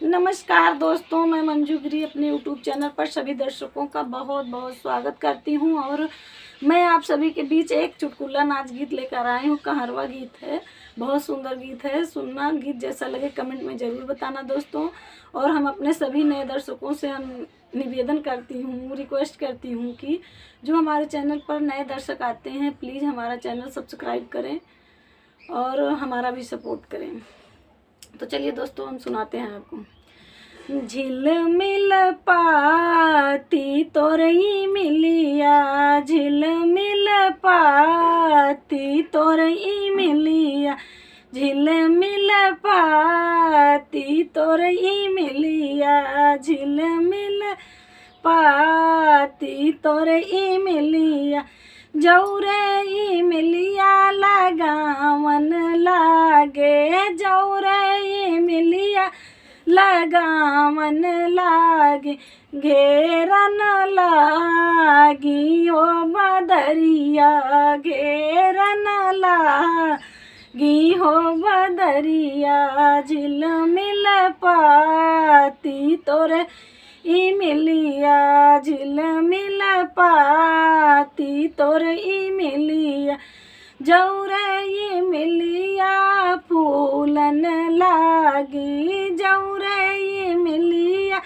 नमस्कार दोस्तों, मैं मंजू गिरी अपने यूट्यूब चैनल पर सभी दर्शकों का बहुत बहुत स्वागत करती हूं। और मैं आप सभी के बीच एक चुटकुला नाच गीत लेकर आई हूं। कहारवा गीत है, बहुत सुंदर गीत है। सुनना, गीत जैसा लगे कमेंट में ज़रूर बताना दोस्तों। और हम अपने सभी नए दर्शकों से हम निवेदन करती हूँ, रिक्वेस्ट करती हूँ कि जो हमारे चैनल पर नए दर्शक आते हैं, प्लीज़ हमारा चैनल सब्सक्राइब करें और हमारा भी सपोर्ट करें। तो चलिए दोस्तों, हम सुनाते हैं आपको। झिलमिल पाती तोरई मिलिया, झिलमिल पाती तोरई मिलिया, झिलमिल पाती तोरई मिलिया, झिलमिल पाती तोरई मिलिया, जौरे मिलिया लगावन लागे, जौरे मिलिया लगावन लागे, घेरन लागी ओ बदरिया, घेरन लागी हो बदरिया, झिलमिल पाती तोरे ई मिलिया, झिलमिल पाती तोर ई मिलिया, जौरे मिलिया फूलन लागी, जौरे मिलिया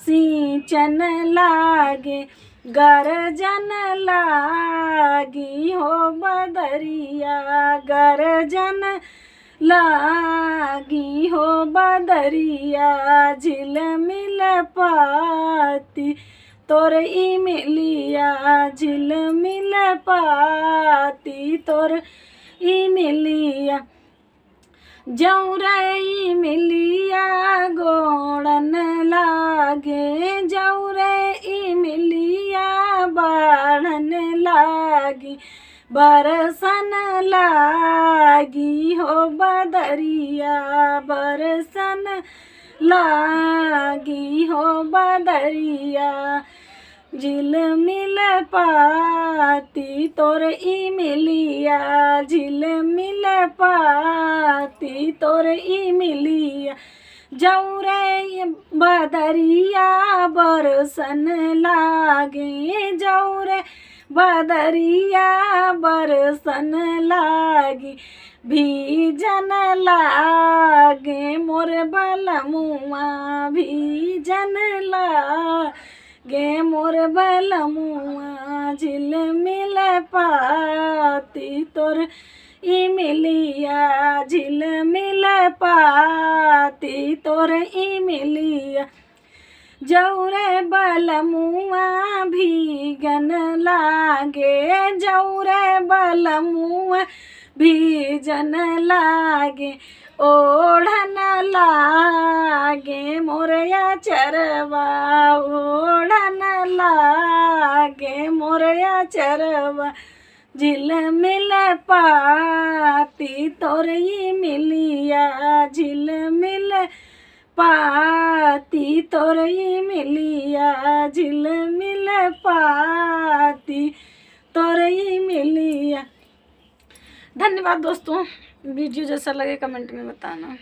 सिंचन लागे, गरजन लागी हो बदरिया, गरजन लागी हो बदरिया, झिलमिल पाती तोर ई मिलिया, झिलमिल पाती तोर ई मिलिया, जौरे मिलिया गोड़न लागे, जौरे मिलिया बाढ़न लागी, बरसन लागी हो बदरिया, बरसन लागी हो बदरिया, झिलमिल पाती तोर ई मिलिया, झिलमिल पाती तोर ई मिलिया, जौरे बदरिया बरसन लागे, जौरे बदरिया बरसन लागी, भीजन लागे मोर बलमुआ, भीजन लागे मोर बलमुआ, झिलमिल पाती तोर ई मिलिया, झिलमिल पाती तोर ई मिलिया, जौरे बलमुआ भीगन लागे, जौरे बलमुआ भीजन लागे, ओढ़न लागे मोरया चरवा, ओढ़न लागे मोरया चरवा, झिलमिल पाती तोर ई मिलिया, झिलमिल पाती तोर ई मिलिया, झिलमिल पाती तोर ई मिलिया। धन्यवाद दोस्तों, वीडियो जैसा लगे कमेंट में बताना।